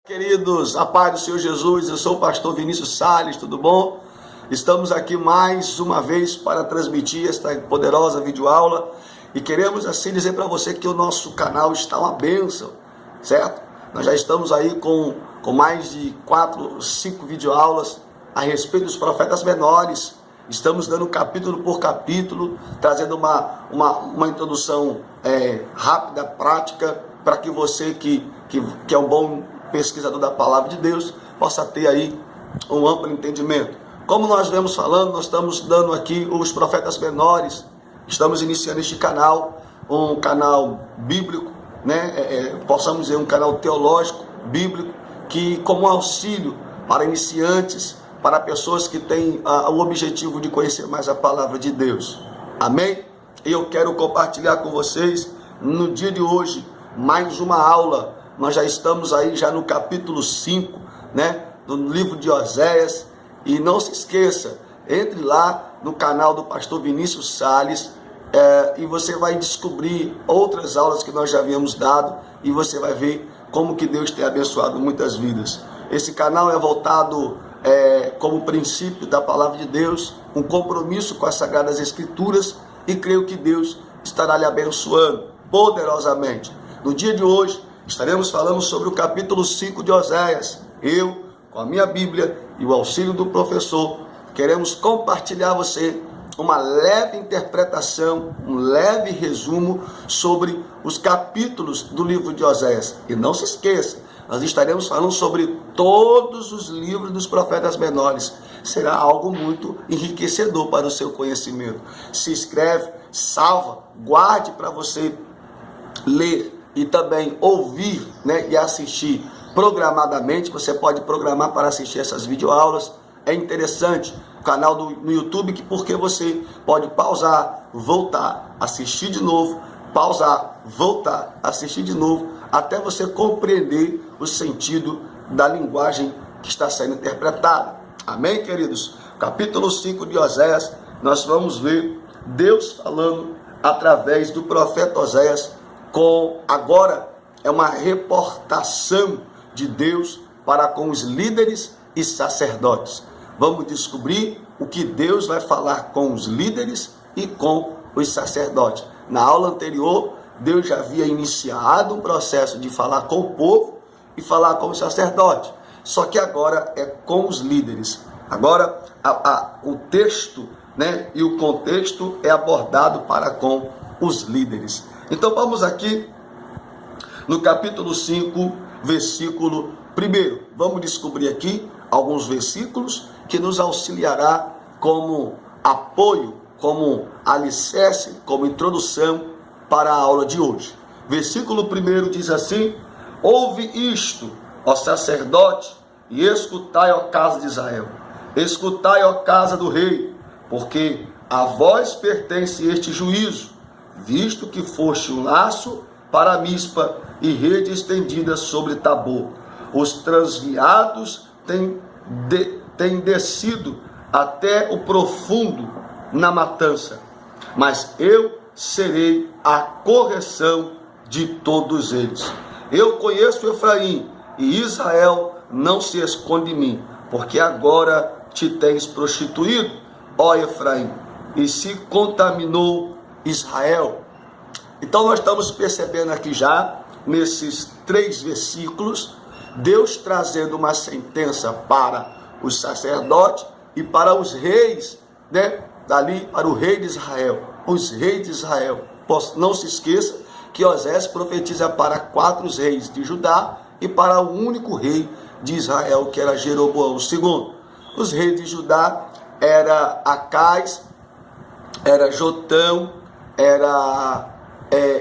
Queridos, a paz do Senhor Jesus, eu sou o pastor Vinícius Salles, tudo bom? Estamos aqui mais uma vez para transmitir esta poderosa videoaula e queremos assim dizer para você que o nosso canal está uma bênção, certo? Nós já estamos aí com mais de 4, 5 videoaulas a respeito dos profetas menores. Estamos dando capítulo por capítulo, trazendo uma introdução rápida, prática, para que você que é um bom pesquisador da palavra de Deus possa ter aí um amplo entendimento. Como nós vemos falando, nós estamos dando aqui os profetas menores. Estamos iniciando este canal, um canal bíblico, né? Possamos dizer um canal teológico, bíblico, que como auxílio para iniciantes, para pessoas que têm o objetivo de conhecer mais a palavra de Deus. Amém? E eu quero compartilhar com vocês, no dia de hoje, mais uma aula. Nós já estamos aí já no capítulo 5, né, do livro de Oséias. E não se esqueça, entre lá no canal do pastor Vinícius Salles e você vai descobrir outras aulas que nós já havíamos dado e você vai ver como que Deus tem abençoado muitas vidas. Esse canal é voltado como princípio da palavra de Deus, um compromisso com as Sagradas Escrituras, e creio que Deus estará lhe abençoando poderosamente. No dia de hoje, estaremos falando sobre o capítulo 5 de Oséias. Eu, com a minha Bíblia e o auxílio do professor, queremos compartilhar a você uma leve interpretação, um leve resumo sobre os capítulos do livro de Oséias. E não se esqueça, nós estaremos falando sobre todos os livros dos profetas menores. Será algo muito enriquecedor para o seu conhecimento. Se inscreve, salva, guarde para você ler e também ouvir, né, e assistir programadamente. Você pode programar para assistir essas videoaulas. É interessante o canal no YouTube, porque você pode pausar, voltar, assistir de novo, pausar, voltar, assistir de novo, até você compreender o sentido da linguagem que está sendo interpretada. Amém, queridos? Capítulo 5 de Oséias, nós vamos ver Deus falando através do profeta Oséias, agora é uma reportação de Deus para com os líderes e sacerdotes. Vamos descobrir o que Deus vai falar com os líderes e com os sacerdotes. Na aula anterior, Deus já havia iniciado um processo de falar com o povo e falar com os sacerdotes. Só que agora é com os líderes. Agora o texto, né, e o contexto é abordado para com os líderes. Então vamos aqui no capítulo 5, versículo 1. Vamos descobrir aqui alguns versículos que nos auxiliará como apoio, como alicerce, como introdução para a aula de hoje. Versículo 1 diz assim: ouve isto, ó sacerdote, e escutai, ó casa de Israel. Escutai, ó casa do rei, porque a vós pertence este juízo, visto que foste um laço para Mispa e rede estendida sobre Tabor. Os transviados têm descido até o profundo na matança, mas eu serei a correção de todos eles. Eu conheço Efraim, e Israel não se esconde de mim, porque agora te tens prostituído, ó Efraim, e se contaminou Israel. Então nós estamos percebendo aqui já, nesses 3 versículos, Deus trazendo uma sentença para os sacerdotes e para os reis, né? Dali para o rei de Israel, os reis de Israel. Não se esqueça que Oséias profetiza para 4 reis de Judá e para o único rei de Israel, que era Jeroboão II. Os reis de Judá era Acais, era Jotão, era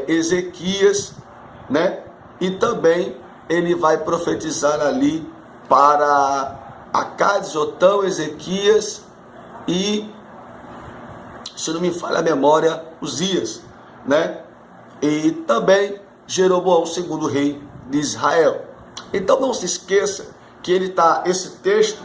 Ezequias, né? E também ele vai profetizar ali para Acais, Jotão, Ezequias e, se não me falha a memória, Uzias, né? E também Jeroboão, segundo rei de Israel. Então não se esqueça que esse texto,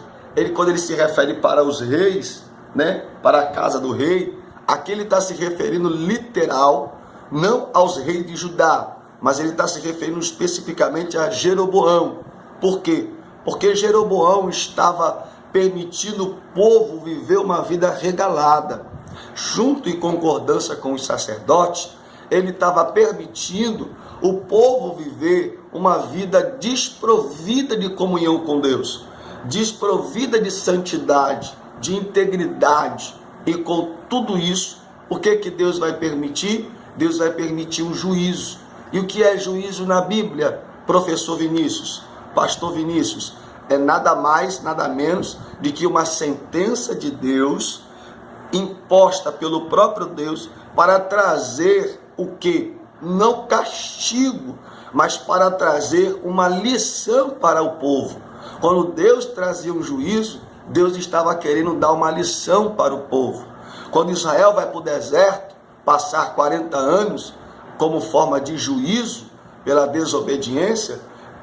quando ele se refere para os reis, né? Para a casa do rei, aqui ele está se referindo literal, não aos reis de Judá, mas ele está se referindo especificamente a Jeroboão, Por quê? Porque Jeroboão estava permitindo o povo viver uma vida regalada. Junto em concordância com os sacerdotes, ele estava permitindo o povo viver uma vida desprovida de comunhão com Deus, desprovida de santidade, de integridade. E com tudo isso, o que Deus vai permitir? Deus vai permitir um juízo. E o que é juízo na Bíblia, professor Vinícius, pastor Vinícius? É nada mais, nada menos de que uma sentença de Deus imposta pelo próprio Deus para trazer o que? Não castigo, mas para trazer uma lição para o povo. Quando Deus trazia um juízo, Deus estava querendo dar uma lição para o povo. Quando Israel vai para o deserto, passar 40 anos como forma de juízo pela desobediência,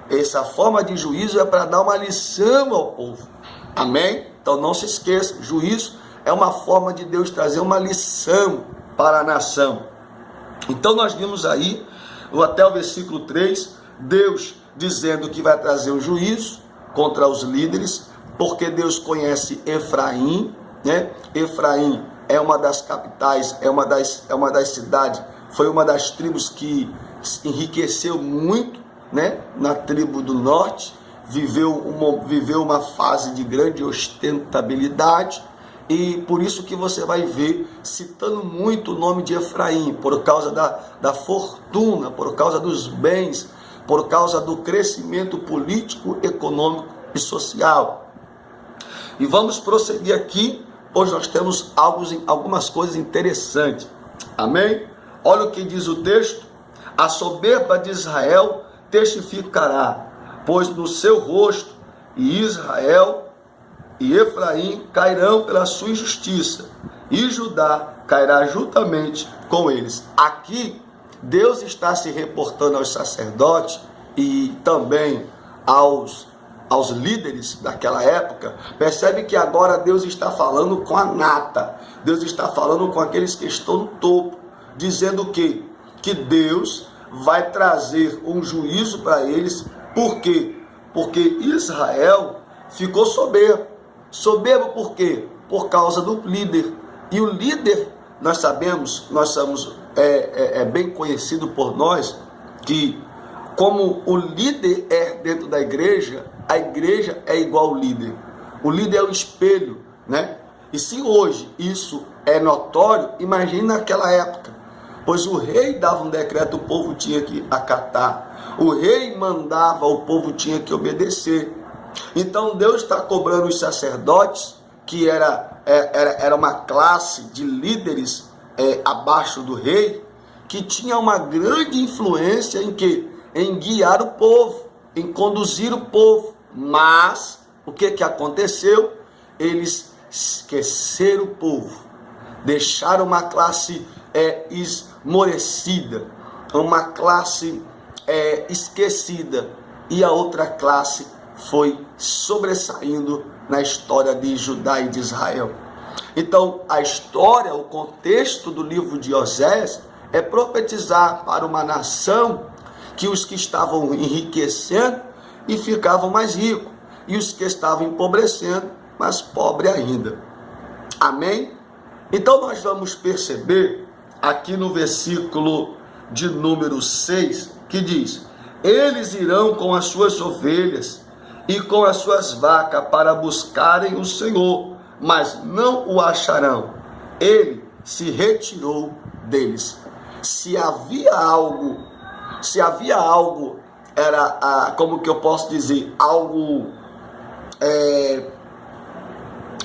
essa forma de juízo é para dar uma lição ao povo. Amém? Então não se esqueça, juízo é uma forma de Deus trazer uma lição para a nação. Então nós vimos aí, até o versículo 3, Deus dizendo que vai trazer um juízo contra os líderes, porque Deus conhece Efraim, né? Efraim é uma das capitais, é uma das cidades, foi uma das tribos que enriqueceu muito, né? Na tribo do norte, viveu uma fase de grande ostentabilidade, e por isso que você vai ver citando muito o nome de Efraim, por causa da fortuna, por causa dos bens, por causa do crescimento político, econômico e social. E vamos prosseguir aqui, pois nós temos algumas coisas interessantes. Amém? Olha o que diz o texto: a soberba de Israel testificará, pois no seu rosto e Israel e Efraim cairão pela sua injustiça, e Judá cairá juntamente com eles. Aqui, Deus está se reportando aos sacerdotes e também aos líderes daquela época. Percebe que agora Deus está falando com a nata, Deus está falando com aqueles que estão no topo, dizendo que Deus vai trazer um juízo para eles. Por quê? Porque Israel ficou soberbo. Soberbo por quê? Por causa do líder. E o líder, nós sabemos, nós somos bem conhecido por nós, que como o líder é dentro da igreja, a igreja é igual ao líder. O líder é o espelho, né? E se hoje isso é notório, imagina naquela época. Pois o rei dava um decreto, o povo tinha que acatar. O rei mandava, o povo tinha que obedecer. Então Deus está cobrando os sacerdotes, que era uma classe de líderes abaixo do rei, que tinha uma grande influência em quê? Em guiar o povo, em conduzir o povo. Mas o que aconteceu? Eles esqueceram o povo, deixaram uma classe esmorecida, uma classe esquecida, e a outra classe foi sobressaindo na história de Judá e de Israel. Então a história, o contexto do livro de Oséias é profetizar para uma nação que os que estavam enriquecendo e ficavam mais ricos, e os que estavam empobrecendo, mais pobres ainda. Amém? Então nós vamos perceber aqui no versículo de número 6, que diz: eles irão com as suas ovelhas e com as suas vacas para buscarem o Senhor, mas não o acharão. Ele se retirou deles. Se havia algo, era, como que eu posso dizer, algo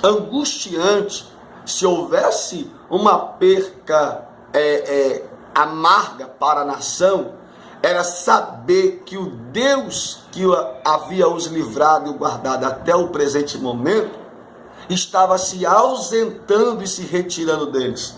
angustiante, se houvesse uma perca amarga para a nação, era saber que o Deus que havia os livrado e guardado até o presente momento, estava se ausentando e se retirando deles.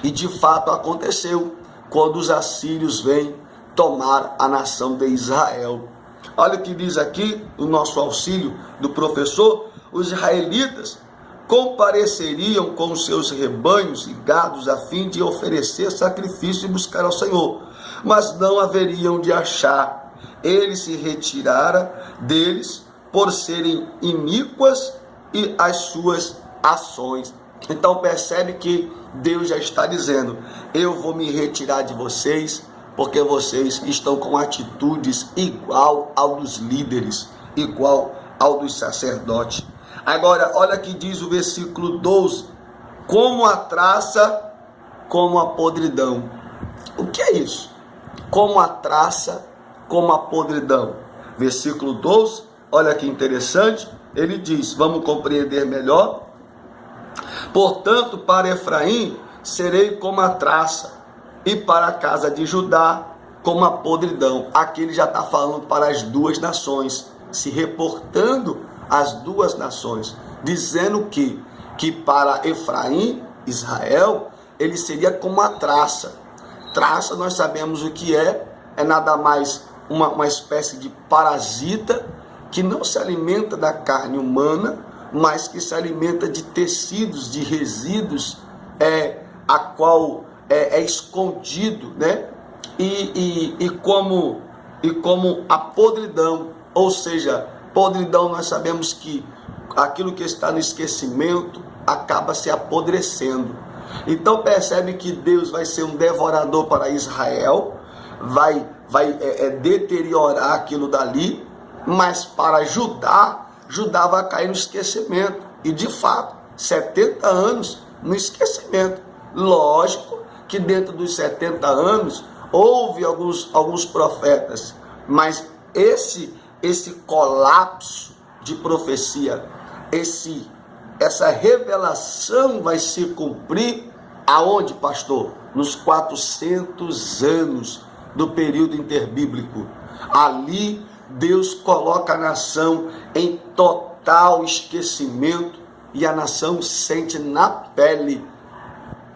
E de fato aconteceu quando os assírios vêm tomar a nação de Israel. Olha o que diz aqui o nosso auxílio do professor: os israelitas compareceriam com os seus rebanhos e gados a fim de oferecer sacrifício e buscar ao Senhor, mas não haveriam de achar, ele se retirara deles por serem iníquas e as suas ações. Então percebe que Deus já está dizendo: eu vou me retirar de vocês, porque vocês estão com atitudes igual ao dos líderes, igual ao dos sacerdotes. Agora, olha que diz o versículo 12: como a traça, como a podridão. O que é isso? Como a traça, como a podridão. Versículo 12, olha que interessante, ele diz, vamos compreender melhor. Portanto, para Efraim serei como a traça, e para a casa de Judá como a podridão. Aqui ele já está falando para as duas nações, se reportando às duas nações, dizendo que para Efraim, Israel, ele seria como a traça. Traça, nós sabemos o que é nada mais uma espécie de parasita que não se alimenta da carne humana, mas que se alimenta de tecidos, de resíduos, a qual é escondido, né? E como a podridão, ou seja, podridão, nós sabemos que aquilo que está no esquecimento acaba se apodrecendo. Então percebe que Deus vai ser um devorador para Israel, vai deteriorar aquilo dali, mas para Judá vai cair no esquecimento. E de fato, 70 anos no esquecimento. Lógico que dentro dos 70 anos houve alguns profetas, mas esse colapso de profecia, essa revelação vai se cumprir aonde, pastor? Nos 400 anos do período interbíblico. Ali Deus coloca a nação em total esquecimento e a nação sente na pele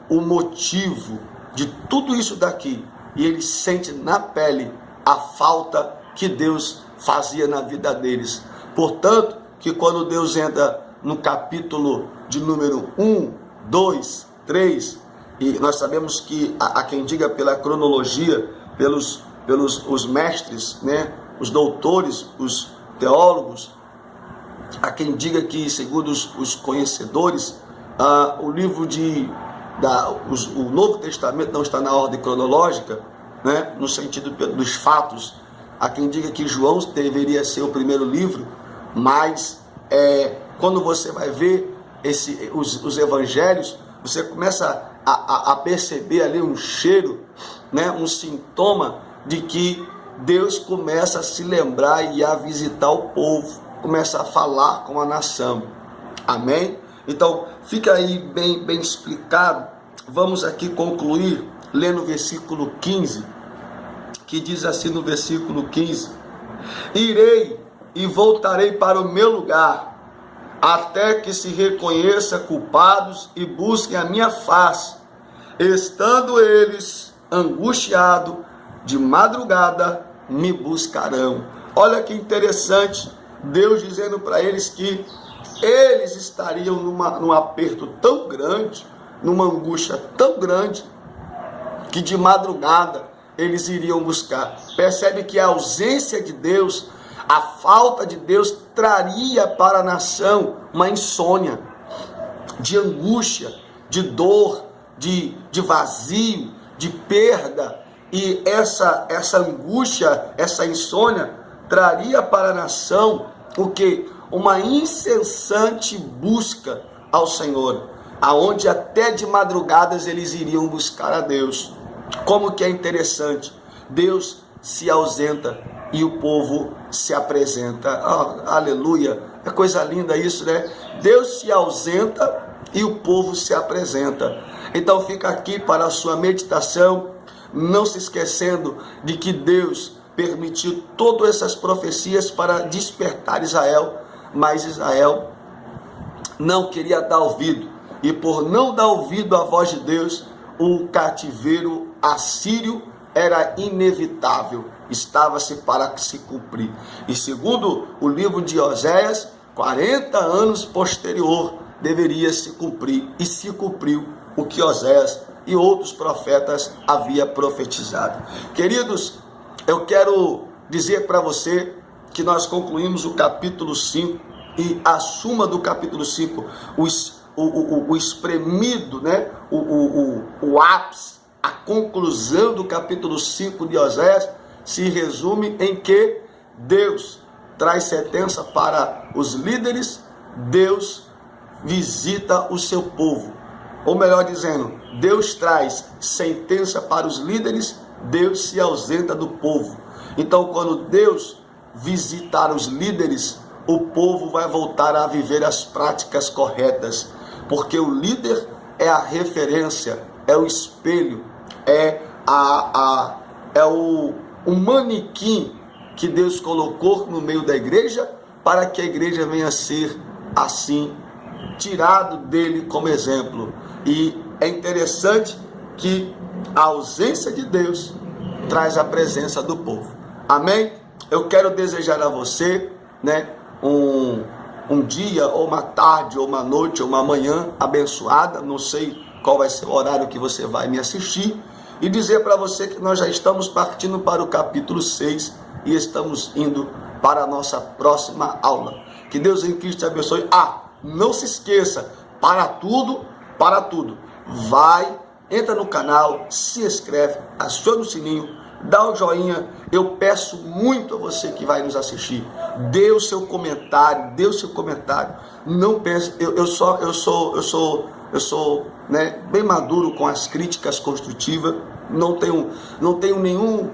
o motivo de tudo isso daqui. E ele sente na pele a falta que Deus fazia na vida deles. Portanto, que quando Deus entra no capítulo de número 1, 2, 3, e nós sabemos que há quem diga pela cronologia, pelos os mestres, né, os doutores, os teólogos, há quem diga que, segundo os conhecedores, o livro o Novo Testamento não está na ordem cronológica, né, no sentido dos fatos. Há quem diga que João deveria ser o primeiro livro, mas quando você vai ver os evangelhos, você começa a perceber ali um cheiro, né, um sintoma de que Deus começa a se lembrar e a visitar o povo, começa a falar com a nação. Amém? Então, fica aí bem explicado. Vamos aqui concluir lendo o versículo 15, que diz assim no versículo 15: irei e voltarei para o meu lugar, até que se reconheça culpados e busquem a minha face, estando eles angustiados, de madrugada me buscarão. Olha que interessante, Deus dizendo para eles que eles estariam num aperto tão grande, numa angústia tão grande, que de madrugada eles iriam buscar. Percebe que a ausência de Deus, a falta de Deus, traria para a nação uma insônia, de angústia, de dor, de vazio, de perda. E essa angústia, essa insônia, traria para a nação o quê? Uma incessante busca ao Senhor, aonde até de madrugadas eles iriam buscar a Deus. Como que é interessante, Deus se ausenta e o povo se apresenta. Aleluia, é coisa linda isso, né? Deus se ausenta e o povo se apresenta. Então fica aqui para a sua meditação, não se esquecendo de que Deus permitiu todas essas profecias para despertar Israel, mas Israel não queria dar ouvido, e por não dar ouvido à voz de Deus, o cativeiro assírio era inevitável, estava-se para se cumprir. E segundo o livro de Oséias, 40 anos posterior deveria se cumprir, e se cumpriu o que Oséias e outros profetas havia profetizado. Queridos, eu quero dizer para você que nós concluímos o capítulo 5 e a suma do capítulo 5, o espremido, né? o ápice, a conclusão do capítulo 5 de Oséias se resume em que Deus traz sentença para os líderes, Deus visita o seu povo. Ou melhor dizendo, Deus traz sentença para os líderes, Deus se ausenta do povo. Então, quando Deus visitar os líderes, o povo vai voltar a viver as práticas corretas, porque o líder é a referência, é o espelho, é o manequim que Deus colocou no meio da igreja, para que a igreja venha a ser assim, tirado dele como exemplo. E é interessante que a ausência de Deus traz a presença do povo. Amém? Eu quero desejar a você, né, um dia, ou uma tarde, ou uma noite, ou uma manhã abençoada. Não sei qual vai ser o horário que você vai me assistir. E dizer para você que nós já estamos partindo para o capítulo 6 e estamos indo para a nossa próxima aula. Que Deus em Cristo te abençoe. Não se esqueça, para tudo, entra no canal, se inscreve, aciona o sininho, dá o joinha. Eu peço muito a você que vai nos assistir, dê o seu comentário, não pense, eu sou né, bem maduro com as críticas construtivas, não tenho nenhum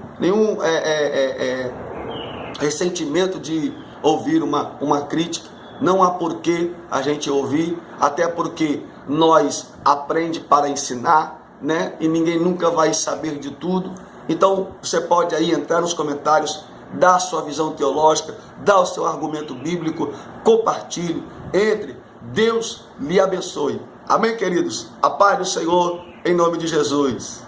ressentimento de ouvir uma crítica. Não há porquê a gente ouvir, até porque nós aprendemos para ensinar, né? E ninguém nunca vai saber de tudo. Então você pode aí entrar nos comentários, dar a sua visão teológica, dar o seu argumento bíblico, compartilhe, entre. Deus lhe abençoe. Amém, queridos? A paz do Senhor, em nome de Jesus.